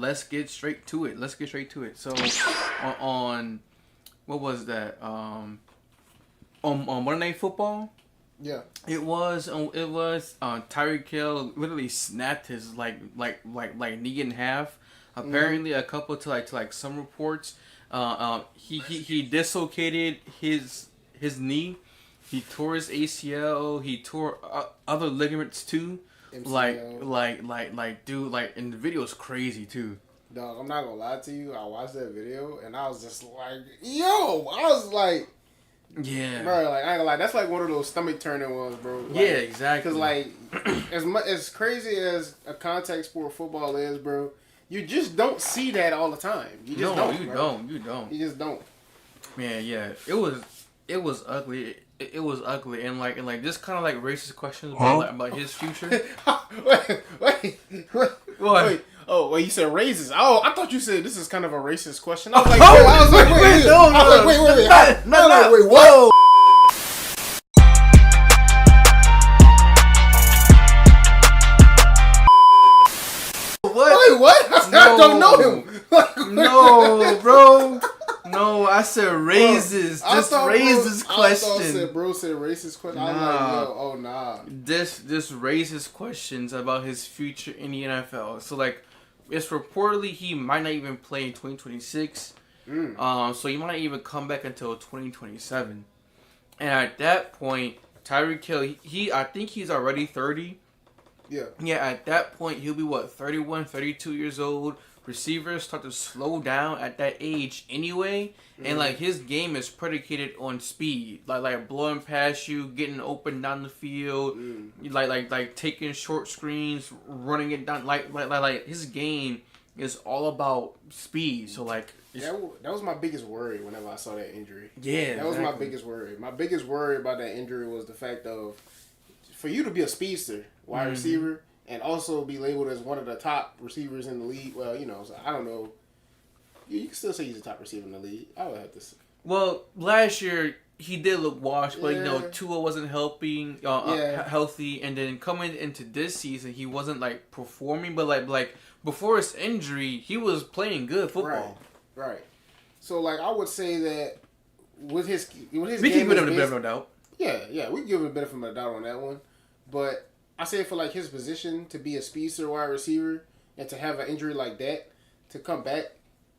let's get straight to it. So on what was that? On Monday Night Football. Yeah. It was Tyreke Hill literally snapped his like knee in half. Apparently, a couple to some reports, he dislocated his knee. He tore his ACL. He tore other ligaments too. MCL. Dude, and the video is crazy too. Dog, I'm not gonna lie to you. I watched that video and I was just like, yo, I was like, yeah, bro, like I ain't gonna lie, that's like one of those stomach turning ones, bro. Like, yeah, exactly. Cause like, as crazy as a contact sport football is, bro, you just don't see that all the time. You just don't. You just don't. Man, yeah, it was ugly. It was ugly, and this kind of like racist questions about his future. Wait. Oh, well, you said raises. Oh, I thought you said this is kind of a racist question. I was like, wait, no, wait, what? Wait, what? No. I don't know him. No, bro. No, I said raises. Just raises questions. Bro said racist question. I was like, yo, oh nah. This raises questions about his future in the NFL. So it's reportedly he might not even play in 2026. So he might not even come back until 2027. And at that point, Tyreke Hill, I think he's already 30. Yeah. Yeah, at that point, he'll be 31, 32 years old. Receivers start to slow down at that age anyway, and his game is predicated on speed, like blowing past you, getting open down the field, like taking short screens, running it down, like his game is all about speed. So that was my biggest worry whenever I saw that injury. Yeah, that was my biggest worry. My biggest worry about that injury was the fact of for you to be a speedster, wide receiver. And also be labeled as one of the top receivers in the league. Well, so I don't know. You can still say he's a top receiver in the league. I would have to say. Well, last year he did look washed, but Tua wasn't helping, healthy, and then coming into this season he wasn't performing. But like before his injury, he was playing good football. Right. So I would say that with his we can give him a bit of a doubt. Yeah, we can give him a bit of a doubt on that one, but. I say for his position to be a speedster wide receiver and to have an injury like that to come back,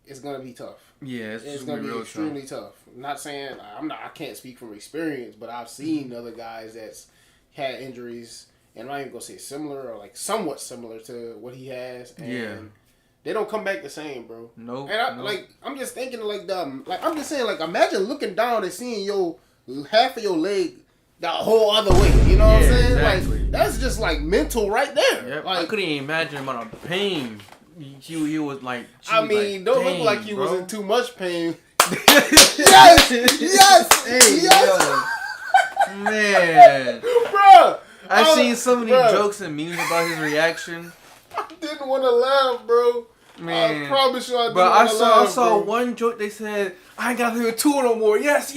it's gonna be tough. Yeah, it's gonna be extremely tough. I'm not saying I can't speak from experience, but I've seen other guys that's had injuries, and I'm not even gonna say similar or somewhat similar to what he has. And they don't come back the same, bro. No. And I'm just thinking I'm just saying imagine looking down and seeing half of your leg. The whole other way, you know what I'm saying? Exactly. That's just mental right there. Yep. I couldn't even imagine the amount of pain he was don't look like he was in too much pain. yes, man, bro. I've seen so many jokes and memes about his reaction. I didn't want to laugh, bro. Man, I promise you I didn't. But I saw bro. one joke. They said, "I ain't got to hear Tua no more." Yes,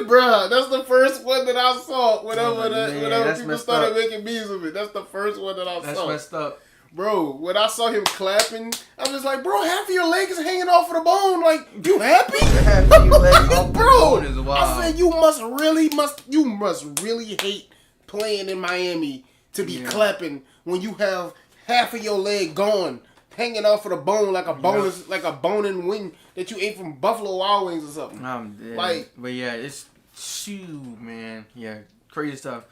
bro. That's the first one that I saw. Whenever people started making memes of it, that's the first one that I saw. That's messed up, bro. When I saw him clapping, I was like, "Bro, half of your leg is hanging off of the bone. You happy?" Half of your leg off the bone is wild. I said, "You must really hate playing in Miami to be clapping when you have half of your leg gone." Hanging off of the bone like a bonus, like a bone-in wing that you ate from Buffalo Wild Wings or something. I'm dead. But yeah, it's man. Yeah, crazy stuff.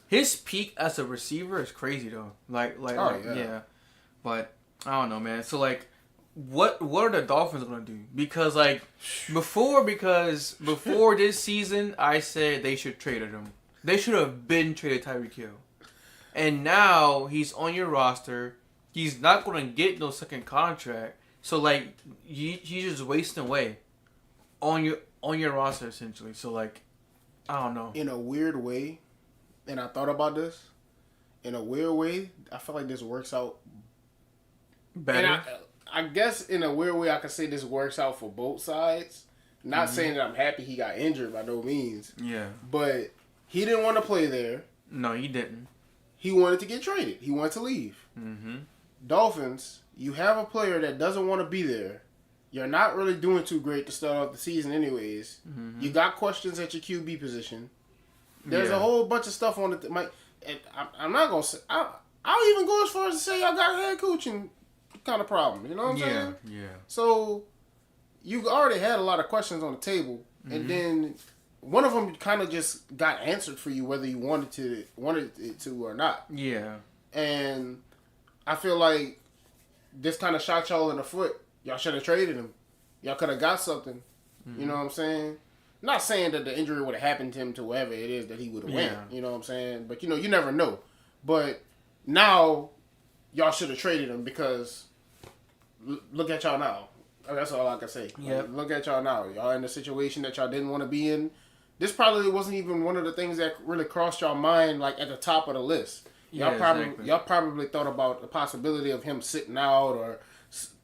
His peak as a receiver is crazy though. Yeah. But I don't know, man. So what are the Dolphins gonna do? Because before this season, I said they should trade him. They should have been traded Tyreke Hill, and now he's on your roster. He's not going to get no second contract. So, he's just wasting away on your roster, essentially. So, I don't know. In a weird way, and I thought about this, in a weird way, I feel like this works out better. And I guess in a weird way, I could say this works out for both sides. Not saying that I'm happy he got injured by no means. Yeah. But he didn't want to play there. No, he didn't. He wanted to get traded. He wanted to leave. Mm-hmm. Dolphins you have a player that doesn't want to be there. You're not really doing too great to start off the season anyways. Mm-hmm. You got questions at your QB position. There's a whole bunch of stuff on it that might... And I'm not going to say... I'll even go as far as to say y'all got a head coaching kind of problem. You know what I'm saying? Yeah. So, you already had a lot of questions on the table. Mm-hmm. And then one of them kind of just got answered for you whether you wanted it to or not. Yeah. And I feel like this kind of shot y'all in the foot. Y'all should have traded him. Y'all could have got something. Mm-hmm. You know what I'm saying? Not saying that the injury would have happened to him to whoever it is that he would have went. You know what I'm saying? But, you never know. But now, y'all should have traded him because look at y'all now. That's all I can say. Yep. Like, look at y'all now. Y'all in a situation that y'all didn't want to be in. This probably wasn't even one of the things that really crossed y'all mind, like, at the top of the list. Y'all probably thought about the possibility of him sitting out or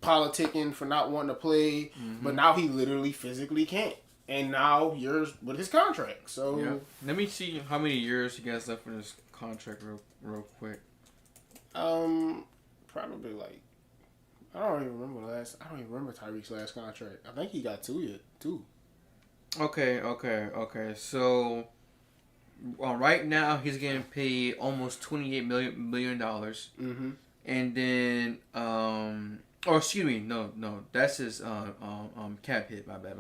politicking for not wanting to play, but now he literally physically can't. And now you're with his contract. So let me see how many years he got left in his contract real quick. Probably like I don't even remember Tyreek's last contract. I think he got two. Okay. So right now he's getting paid almost $28 million. Mm-hmm. And then excuse me, no, that's his cap hit. My bad.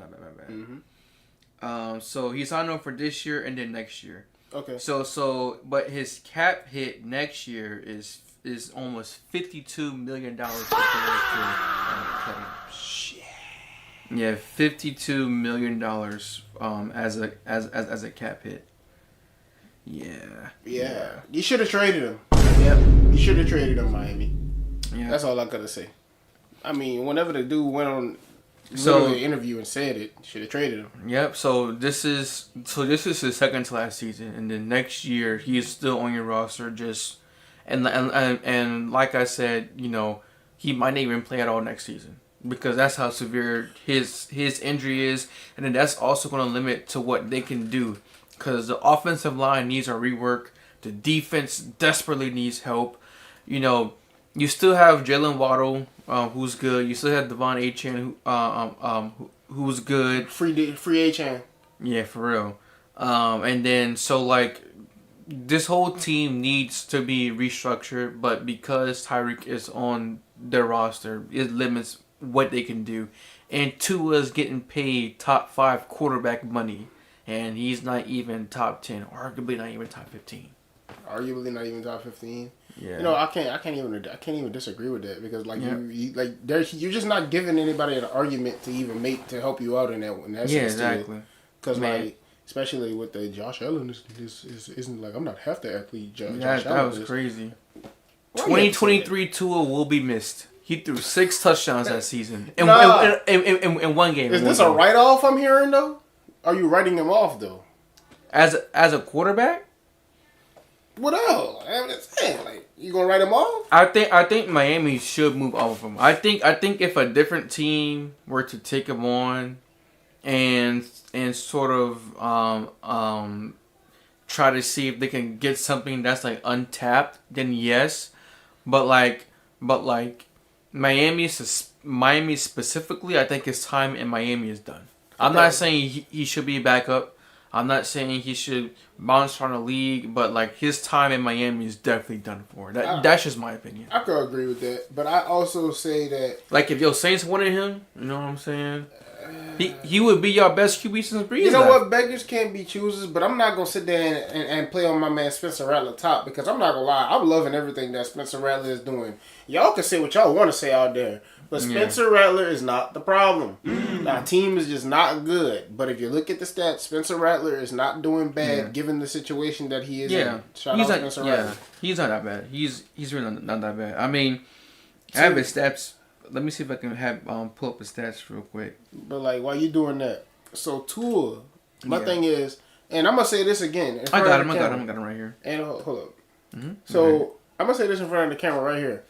Mm-hmm. So he's signed on for this year and then next year. Okay. So but his cap hit next year is almost $52 million Shit. Yeah, $52 million as a cap hit. Yeah. You should have traded him. Yep. You should have traded him, Miami. Yeah. That's all I gotta say. I mean, whenever the dude went on an interview and said it, should have traded him. Yep. So this is his second to last season, and then next year he's still on your roster. And like I said, he might not even play at all next season because that's how severe his injury is, and then that's also going to limit to what they can do because the offensive line needs a rework. The defense desperately needs help. You still have Jalen Waddle, who's good. You still have Devon Achane, who's good. Free Achane. Yeah, for real. And then this whole team needs to be restructured, but because Tyreke is on their roster, it limits what they can do. And Tua's getting paid top 5 quarterback money, and he's not even top 10, arguably not even top 15. Arguably not even top 15. Yeah. I can't even disagree with that because you're just not giving anybody an argument to even make to help you out in that sense. Yeah, exactly. Because especially with the Josh Allen isn't like I'm not half the athlete. Josh Allen that was crazy. 2023 Tua will be missed. He threw 6 touchdowns that season in one game. Is this a write-off I'm hearing though? Are you writing him off though? As a quarterback? What else? I'm just saying, you gonna write him off? I think Miami should move off of him. I think if a different team were to take him on and sort of try to see if they can get something that's untapped, then yes. But Miami specifically, I think his time in Miami is done. I'm not saying he should be back up. I'm not saying he should bounce around the league, but his time in Miami is definitely done for. That's just my opinion. I could agree with that, but I also say that if your Saints wanted him, you know what I'm saying? He would be your best QB since Breeze. You know what? Beggars can't be choosers, but I'm not gonna sit there and play on my man Spencer Rattler top because I'm not gonna lie. I'm loving everything that Spencer Rattler is doing. Y'all can say what y'all want to say out there, but Spencer Rattler is not the problem. Our team is just not good. But if you look at the stats, Spencer Rattler is not doing bad given the situation that he is in. Shout out Spencer Rattler. He's not that bad. He's really not that bad. I mean, I have his stats. Let me see if I can pull up the stats real quick. But while you doing that, so Tua, my thing is, and I'm gonna say this again. I got him right here. And hold up. Mm-hmm. So I'm gonna say this in front of the camera right here.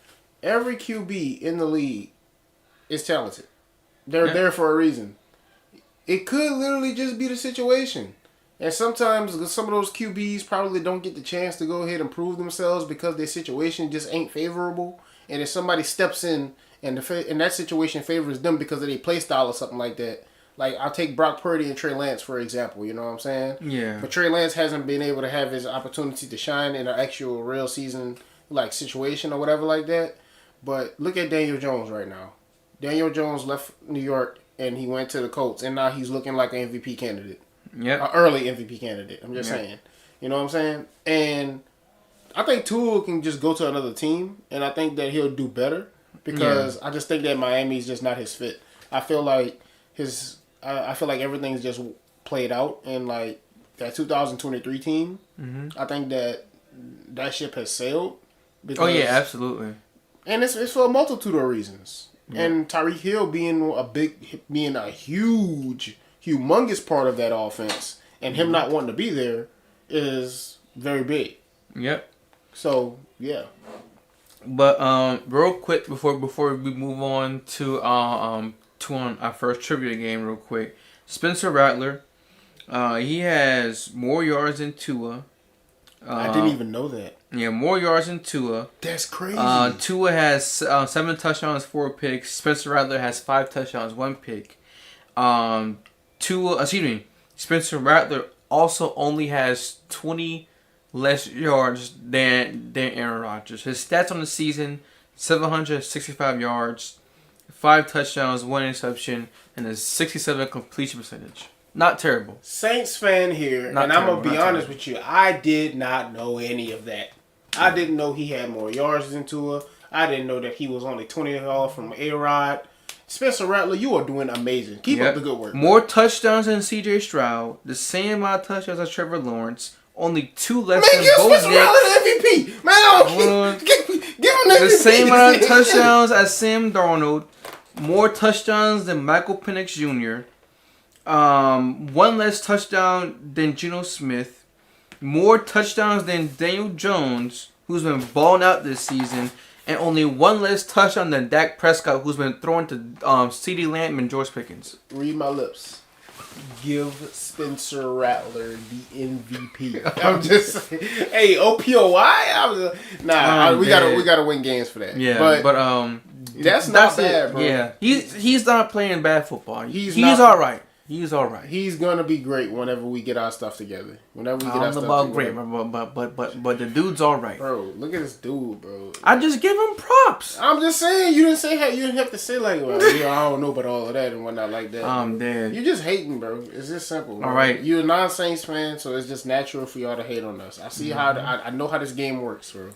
Every QB in the league is talented. They're there for a reason. It could literally just be the situation. And sometimes some of those QBs probably don't get the chance to go ahead and prove themselves because their situation just ain't favorable. And if somebody steps in and in that situation favors them because of their play style or something like that. Like, I'll take Brock Purdy and Trey Lance, for example. You know what I'm saying? Yeah. But Trey Lance hasn't been able to have his opportunity to shine in an actual real season, like, situation or whatever like that. But look at Daniel Jones right now. Daniel Jones left New York, and he went to the Colts, and now he's looking like an MVP candidate. Yep. An early MVP candidate. I'm just saying. You know what I'm saying? And I think Tua can just go to another team, and I think that he'll do better because I just think that Miami's just not his fit. I feel like I feel like everything's just played out, and like that 2023 team, I think that ship has sailed. Oh yeah, absolutely. And it's for a multitude of reasons. Yeah. And Tyreke Hill being a huge, humongous part of that offense, and him not wanting to be there is very big. Yep. So yeah. But real quick before we move on to our first trivia game, real quick, Spencer Rattler, he has more yards than Tua. I didn't even know that. Yeah, more yards than Tua. That's crazy. Tua has 7 touchdowns, 4 picks. Spencer Rattler has 5 touchdowns, 1 pick. Spencer Rattler also only has 20 less yards than Aaron Rodgers. His stats on the season: 765 yards, 5 touchdowns, 1 interception, and a 67% completion percentage. Not terrible. Saints fan here, and I'm going to be honest with you. I did not know any of that. I didn't know he had more yards than Tua. I didn't know that he was only 20 off from A-Rod. Spencer Rattler, you are doing amazing. Keep up the good work. More touchdowns than C.J. Stroud. The same amount of touchdowns as Trevor Lawrence. Only 2 less than Bo Nix. Man, MVP. Man, give him that. The same amount of touchdowns as Sam Darnold. More touchdowns than Michael Penix Jr. 1 less touchdown than Geno Smith. More touchdowns than Daniel Jones, who's been balling out this season. And only 1 less touchdown than Dak Prescott, who's been throwing to CeeDee Lamb and George Pickens. Read my lips. Give Spencer Rattler the MVP. I'm just saying. Hey, OPOY? We gotta win games for that. Yeah, but that's not bad, bro. Yeah, he's not playing bad football. He's all right. He's all right. He's gonna be great whenever we get our stuff together. I don't know about great, but the dude's all right. Bro, look at this dude, bro. I just give him props. I'm just saying, you didn't have to say like, well, I don't know about all of that and whatnot like that. I'm dead. You're just hating, bro. It's just simple. All right. You're a non-Saints fan, so it's just natural for y'all to hate on us. I see I know how this game works, bro.